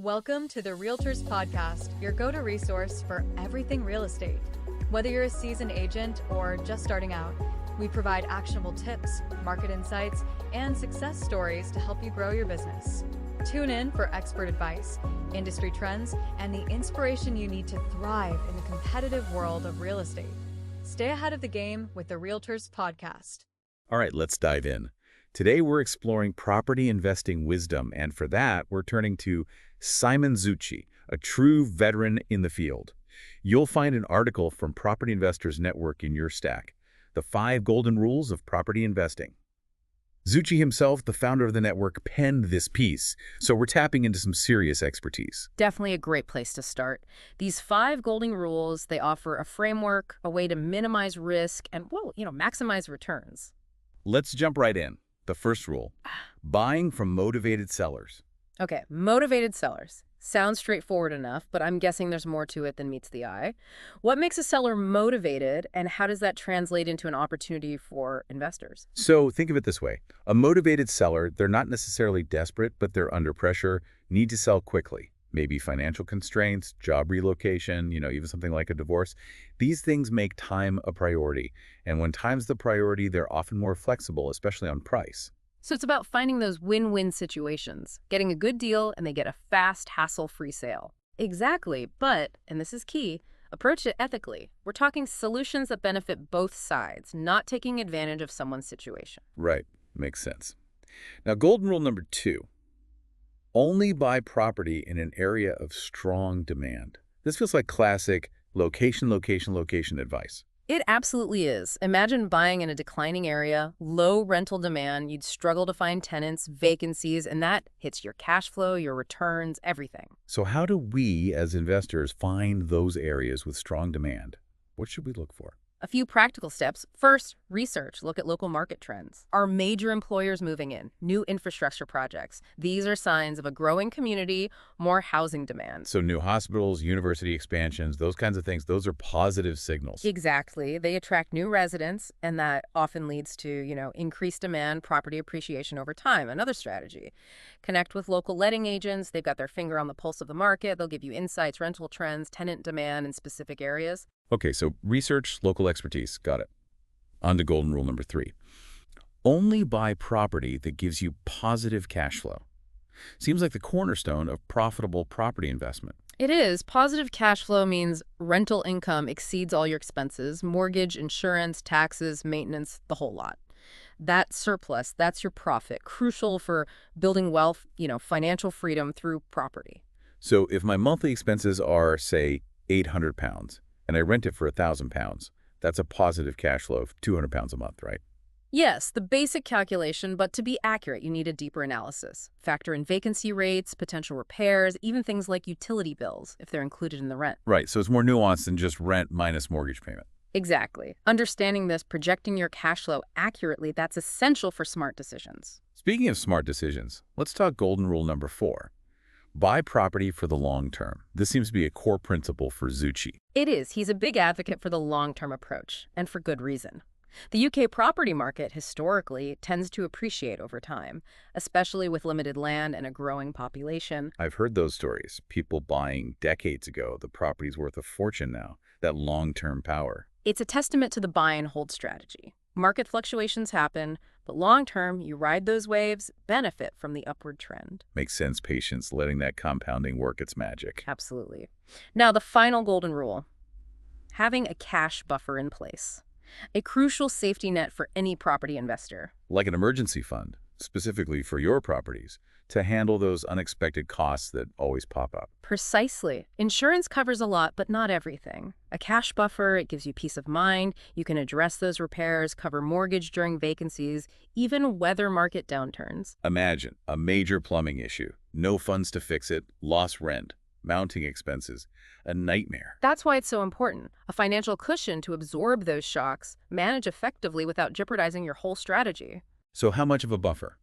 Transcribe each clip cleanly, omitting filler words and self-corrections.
Welcome to the Realtors Podcast, your go-to resource for everything real estate. Whether you're a seasoned agent or just starting out, we provide actionable tips, market insights, and success stories to help you grow your business. Tune in for expert advice, industry trends, and the inspiration you need to thrive in the competitive world of real estate. Stay ahead of the game with the Realtors Podcast. All right, let's dive in. Today, we're exploring property investing wisdom, and for that, we're turning to Simon Zucchi, a true veteran in the field. You'll find an article from Property Investors Network in your stack, The 5 Golden Rules of Property Investing. Zucchi himself, the founder of the network, penned this piece, so we're tapping into some serious expertise. Definitely a great place to start. These 5 golden rules, they offer a framework, a way to minimize risk, and, maximize returns. Let's jump right in. The first rule, buying from motivated sellers. Okay, motivated sellers. Sounds straightforward enough, but I'm guessing there's more to it than meets the eye. What makes a seller motivated, and how does that translate into an opportunity for investors? So think of it this way. A motivated seller, they're not necessarily desperate, but they're under pressure, need to sell quickly. Maybe financial constraints, job relocation, even something like a divorce. These things make time a priority. And when time's the priority, they're often more flexible, especially on price. So it's about finding those win-win situations, getting a good deal, and they get a fast, hassle-free sale. Exactly, but, and this is key, approach it ethically. We're talking solutions that benefit both sides, not taking advantage of someone's situation. Right, makes sense. Now, golden rule number 2. Only buy property in an area of strong demand. This feels like classic location, location, location advice. It absolutely is. Imagine buying in a declining area, low rental demand, you'd struggle to find tenants, vacancies, and that hits your cash flow, your returns, everything. So how do we, as investors, find those areas with strong demand? What should we look for? A few practical steps. First, research. Look at local market trends. Are major employers moving in? New infrastructure projects? These are signs of a growing community, more housing demand. So new hospitals, university expansions, those kinds of things, those are positive signals. Exactly. They attract new residents, and that often leads to, increased demand, property appreciation over time. Another strategy. Connect with local letting agents. They've got their finger on the pulse of the market. They'll give you insights, rental trends, tenant demand in specific areas. Okay, so research, local expertise. Got it. On to golden rule number 3. Only buy property that gives you positive cash flow. Seems like the cornerstone of profitable property investment. It is. Positive cash flow means rental income exceeds all your expenses, mortgage, insurance, taxes, maintenance, the whole lot. That surplus, that's your profit, crucial for building wealth, financial freedom through property. So if my monthly expenses are, say, £800, and I rent it for £1,000, that's a positive cash flow of £200 a month, right? Yes, the basic calculation, but to be accurate, you need a deeper analysis. Factor in vacancy rates, potential repairs, even things like utility bills, if they're included in the rent. Right, so it's more nuanced than just rent minus mortgage payment. Exactly. Understanding this, projecting your cash flow accurately, that's essential for smart decisions. Speaking of smart decisions, let's talk golden rule number 4. Buy property for the long term. This seems to be a core principle for Zucchi. It is. He's a big advocate for the long-term approach, and for good reason. The UK property market historically tends to appreciate over time, especially with limited land and a growing population. I've heard those stories. People buying decades ago, the property's worth a fortune now. That long-term power. It's a testament to the buy and hold strategy. Market fluctuations happen, but long-term, you ride those waves, benefit from the upward trend. Makes sense, patience, letting that compounding work its magic. Absolutely. Now, the final golden rule. Having a cash buffer in place. A crucial safety net for any property investor. Like an emergency fund, specifically for your properties, to handle those unexpected costs that always pop up. Precisely. Insurance covers a lot, but not everything. A cash buffer, it gives you peace of mind. You can address those repairs, cover mortgage during vacancies, even weather market downturns. Imagine a major plumbing issue, no funds to fix it, lost rent, mounting expenses, a nightmare. That's why it's so important. A financial cushion to absorb those shocks, manage effectively without jeopardizing your whole strategy. So how much of a buffer?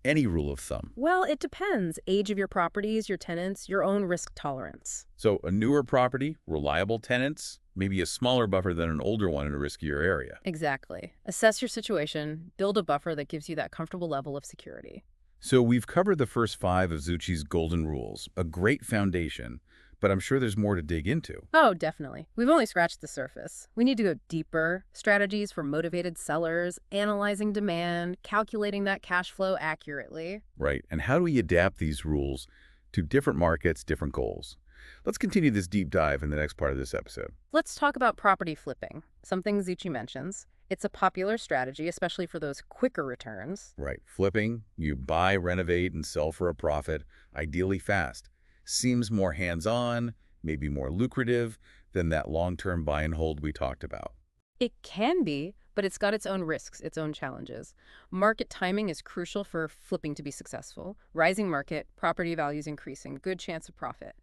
Any rule of thumb? Well, it depends. Age of your properties, your tenants, your own risk tolerance. So a newer property, reliable tenants, maybe a smaller buffer than an older one in a riskier area. Exactly. Assess your situation, build a buffer that gives you that comfortable level of security. So we've covered the first 5 of Zucchi's golden rules, a great foundation, but I'm sure there's more to dig into. Oh, definitely. We've only scratched the surface. We need to go deeper. Strategies for motivated sellers, analyzing demand, calculating that cash flow accurately. Right, and how do we adapt these rules to different markets, different goals? Let's continue this deep dive in the next part of this episode. Let's talk about property flipping, something Zucchi mentions. It's a popular strategy, especially for those quicker returns. Right, flipping, you buy, renovate, and sell for a profit, ideally fast. Seems more hands-on, maybe more lucrative than that long-term buy and hold we talked about. It can be, but it's got its own risks, its own challenges. Market timing is crucial for flipping to be successful. Rising market, property values increasing, good chance of profit.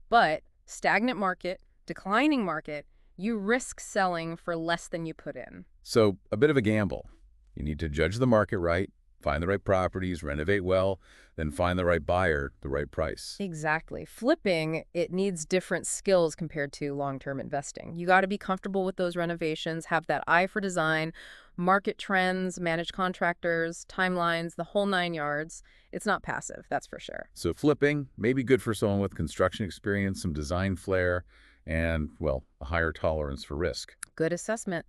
But stagnant market, declining market, you risk selling for less than you put in. So, a bit of a gamble. You need to judge the market right, find the right properties, renovate well, then find the right buyer, the right price. Exactly. Flipping, it needs different skills compared to long-term investing. You got to be comfortable with those renovations, have that eye for design, market trends, manage contractors, timelines, the whole 9 yards. It's not passive, that's for sure. So flipping may be good for someone with construction experience, some design flair, and, well, a higher tolerance for risk. Good assessment.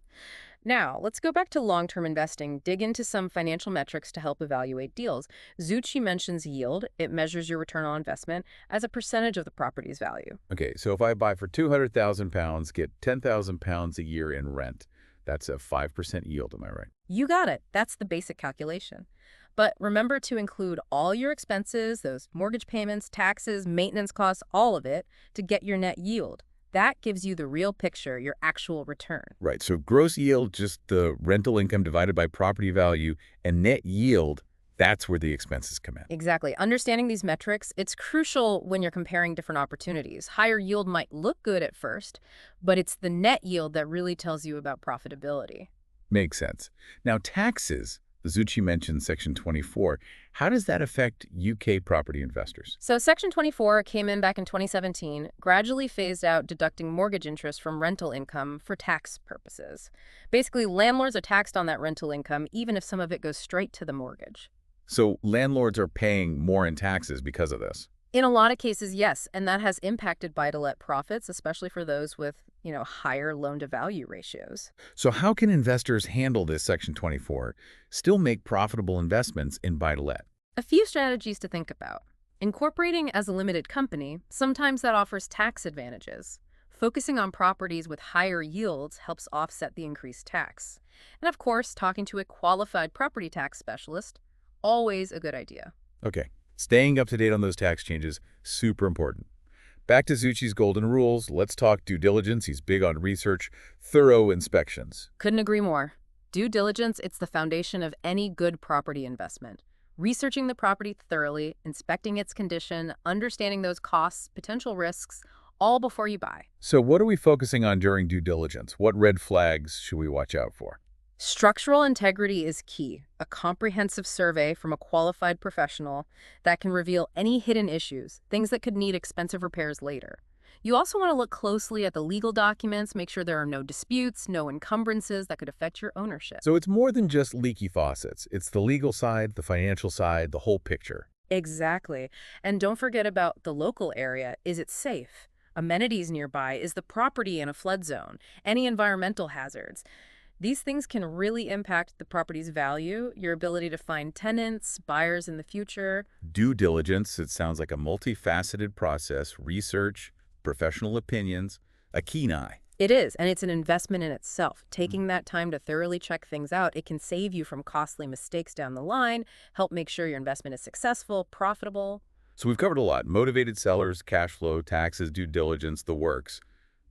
Now, let's go back to long-term investing, dig into some financial metrics to help evaluate deals. Zucchi mentions yield. It measures your return on investment as a percentage of the property's value. Okay, so if I buy for £200,000, get £10,000 a year in rent, that's a 5% yield, am I right? You got it. That's the basic calculation. But remember to include all your expenses, those mortgage payments, taxes, maintenance costs, all of it, to get your net yield. That gives you the real picture, your actual return. Right, so gross yield, just the rental income divided by property value, and net yield, that's where the expenses come in. Exactly. Understanding these metrics, it's crucial when you're comparing different opportunities. Higher yield might look good at first, but it's the net yield that really tells you about profitability. Makes sense. Now, taxes, the Zucchi mentioned Section 24. How does that affect UK property investors? So Section 24 came in back in 2017, gradually phased out deducting mortgage interest from rental income for tax purposes. Basically, landlords are taxed on that rental income, even if some of it goes straight to the mortgage. So landlords are paying more in taxes because of this. In a lot of cases, yes, and that has impacted buy-to-let profits, especially for those with, higher loan-to-value ratios. So how can investors handle this Section 24, still make profitable investments in buy-to-let? A few strategies to think about. Incorporating as a limited company, sometimes that offers tax advantages. Focusing on properties with higher yields helps offset the increased tax. And of course, talking to a qualified property tax specialist, always a good idea. Okay, staying up to date on those tax changes, super important. Back to Zucchi's golden rules, let's talk due diligence. He's big on research, thorough inspections. Couldn't agree more. Due diligence, it's the foundation of any good property investment. Researching the property thoroughly, inspecting its condition, understanding those costs, potential risks, all before you buy. So what are we focusing on during due diligence? What red flags should we watch out for? Structural integrity is key. A comprehensive survey from a qualified professional that can reveal any hidden issues, things that could need expensive repairs later. You also want to look closely at the legal documents, make sure there are no disputes, no encumbrances that could affect your ownership. So it's more than just leaky faucets. It's the legal side, the financial side, the whole picture. Exactly. And don't forget about the local area. Is it safe? Amenities nearby? Is the property in a flood zone? Any environmental hazards? These things can really impact the property's value, your ability to find tenants, buyers in the future. Due diligence, it sounds like a multifaceted process, research, professional opinions, a keen eye. It is, and it's an investment in itself. Taking that time to thoroughly check things out, it can save you from costly mistakes down the line, help make sure your investment is successful, profitable. So we've covered a lot. Motivated sellers, cash flow, taxes, due diligence, the works.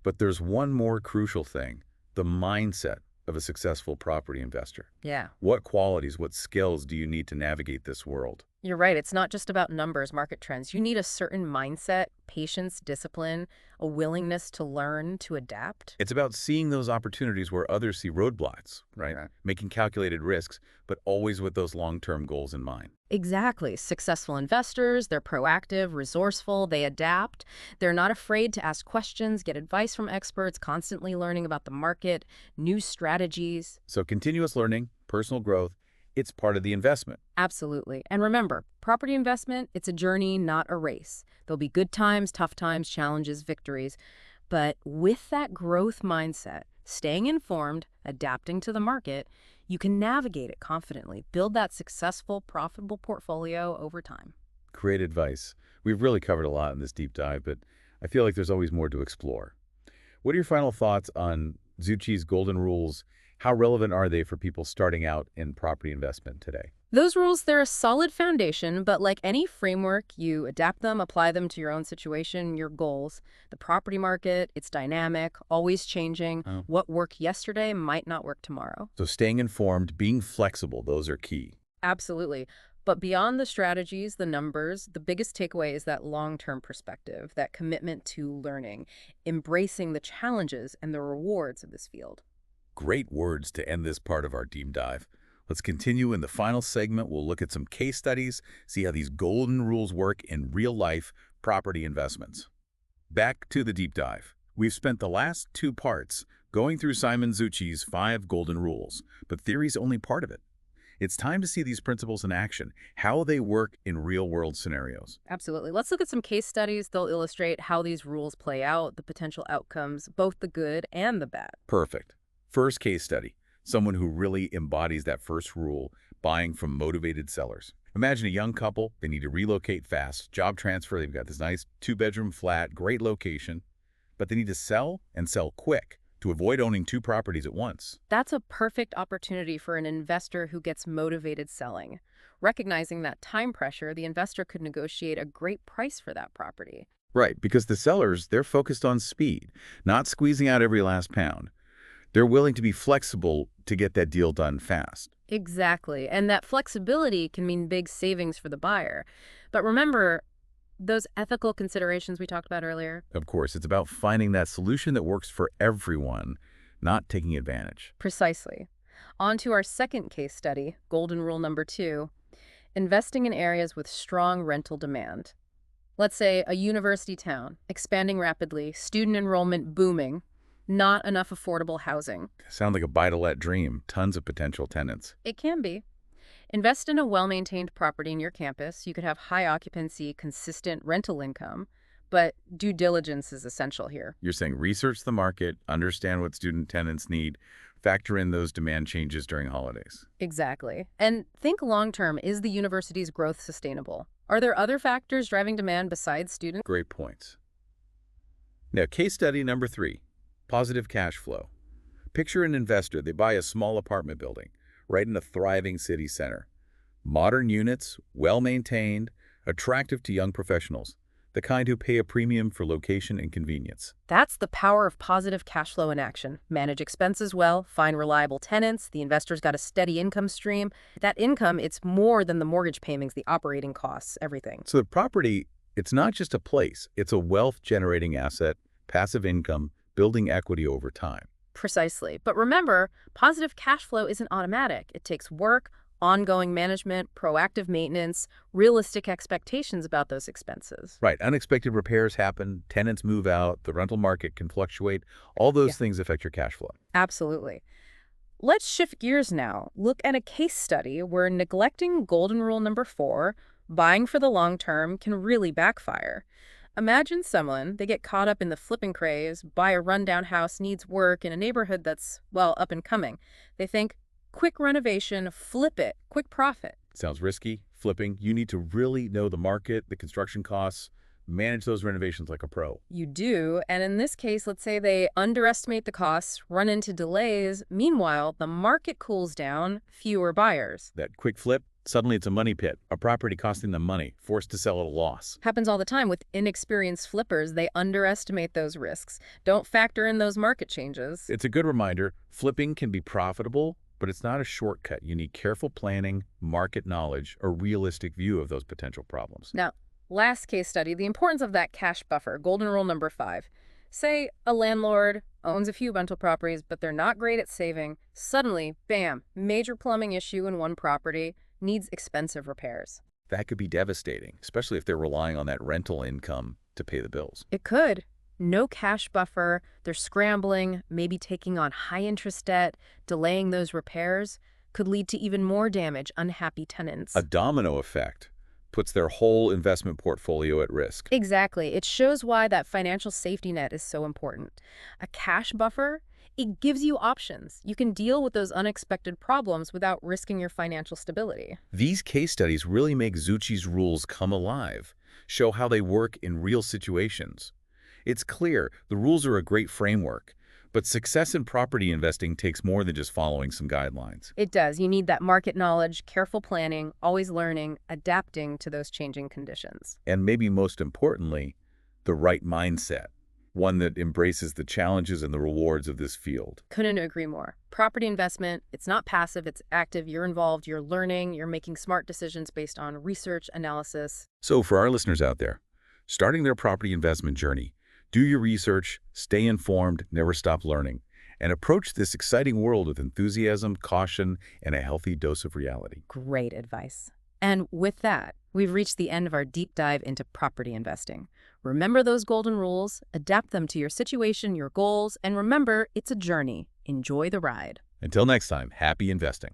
But there's one more crucial thing, the mindset of a successful property investor. Yeah. What qualities, what skills do you need to navigate this world? You're right. It's not just about numbers, market trends. You need a certain mindset, patience, discipline, a willingness to learn, to adapt. It's about seeing those opportunities where others see roadblocks, right? Making calculated risks, but always with those long-term goals in mind. Exactly. Successful investors, they're proactive, resourceful, they adapt. They're not afraid to ask questions, get advice from experts, constantly learning about the market, new strategies. So continuous learning, personal growth, it's part of the investment. Absolutely. And remember, property investment, it's a journey, not a race. There'll be good times, tough times, challenges, victories. But with that growth mindset, staying informed, adapting to the market, you can navigate it confidently, build that successful, profitable portfolio over time. Great advice. We've really covered a lot in this deep dive, but I feel like there's always more to explore. What are your final thoughts on Zucchi's golden rules? How relevant are they for people starting out in property investment today? Those rules, they're a solid foundation, but like any framework, you adapt them, apply them to your own situation, your goals. The property market, it's dynamic, always changing. Oh. What worked yesterday might not work tomorrow. So staying informed, being flexible, those are key. Absolutely. But beyond the strategies, the numbers, the biggest takeaway is that long-term perspective, that commitment to learning, embracing the challenges and the rewards of this field. Great words to end this part of our deep dive. Let's continue in the final segment. We'll look at some case studies, see how these golden rules work in real-life property investments. Back to the deep dive. We've spent the last two parts going through Simon Zucchi's 5 golden rules, but theory's only part of it. It's time to see these principles in action, how they work in real-world scenarios. Absolutely. Let's look at some case studies. They'll illustrate how these rules play out, the potential outcomes, both the good and the bad. Perfect. First case study, someone who really embodies that first rule, buying from motivated sellers. Imagine a young couple, they need to relocate fast, job transfer, they've got this nice 2-bedroom flat, great location, but they need to sell and sell quick to avoid owning 2 properties at once. That's a perfect opportunity for an investor who gets motivated selling. Recognizing that time pressure, the investor could negotiate a great price for that property. Right, because the sellers, they're focused on speed, not squeezing out every last pound. They're willing to be flexible to get that deal done fast. Exactly. And that flexibility can mean big savings for the buyer. But remember, those ethical considerations we talked about earlier? Of course, it's about finding that solution that works for everyone, not taking advantage. Precisely. On to our second case study, golden rule number 2, investing in areas with strong rental demand. Let's say a university town, expanding rapidly, student enrollment booming, not enough affordable housing. Sound like a buy-to-let dream, tons of potential tenants. It can be. Invest in a well-maintained property in your campus. You could have high occupancy, consistent rental income, but due diligence is essential here. You're saying research the market, understand what student tenants need, factor in those demand changes during holidays. Exactly. And think long-term, is the university's growth sustainable? Are there other factors driving demand besides students? Great points. Now, case study number 3, positive cash flow. Picture an investor. They buy a small apartment building right in a thriving city center. Modern units, well-maintained, attractive to young professionals, the kind who pay a premium for location and convenience. That's the power of positive cash flow in action. Manage expenses well, find reliable tenants, the investor's got a steady income stream. That income, it's more than the mortgage payments, the operating costs, everything. So the property, it's not just a place, it's a wealth-generating asset, passive income, building equity over time. Precisely. But remember, positive cash flow isn't automatic. It takes work, ongoing management, proactive maintenance, realistic expectations about those expenses. Right. Unexpected repairs happen, tenants move out, the rental market can fluctuate. All those things affect your cash flow. Absolutely. Let's shift gears now. Look at a case study where neglecting golden rule number 4, buying for the long term, can really backfire. Imagine someone, they get caught up in the flipping craze, buy a rundown house, needs work in a neighborhood that's, well, up and coming. They think, quick renovation, flip it, quick profit. Sounds risky, flipping. You need to really know the market, the construction costs, manage those renovations like a pro. You do, and in this case, let's say they underestimate the costs, run into delays. Meanwhile, the market cools down, fewer buyers. That quick flip, suddenly it's a money pit, a property costing them money, forced to sell at a loss. Happens all the time with inexperienced flippers. They underestimate those risks. Don't factor in those market changes. It's a good reminder, flipping can be profitable, but it's not a shortcut. You need careful planning, market knowledge, a realistic view of those potential problems. Now, last case study, the importance of that cash buffer, golden rule number 5. Say a landlord owns a few rental properties, but they're not great at saving. Suddenly, bam, major plumbing issue in one property, needs expensive repairs. That could be devastating, especially if they're relying on that rental income to pay the bills. It could. No cash buffer, they're scrambling, maybe taking on high-interest debt, delaying those repairs, could lead to even more damage, unhappy tenants. A domino effect. puts their whole investment portfolio at risk. Exactly. It shows why that financial safety net is so important. A cash buffer, it gives you options. You can deal with those unexpected problems without risking your financial stability. These case studies really make Zucchi's rules come alive, show how they work in real situations. It's clear the rules are a great framework, but success in property investing takes more than just following some guidelines. It does. You need that market knowledge, careful planning, always learning, adapting to those changing conditions. And maybe most importantly, the right mindset, one that embraces the challenges and the rewards of this field. Couldn't agree more. Property investment, it's not passive, it's active. You're involved, you're learning, you're making smart decisions based on research, analysis. So for our listeners out there, starting their property investment journey, do your research, stay informed, never stop learning, and approach this exciting world with enthusiasm, caution, and a healthy dose of reality. Great advice. And with that, we've reached the end of our deep dive into property investing. Remember those golden rules, adapt them to your situation, your goals, and remember, it's a journey. Enjoy the ride. Until next time, happy investing.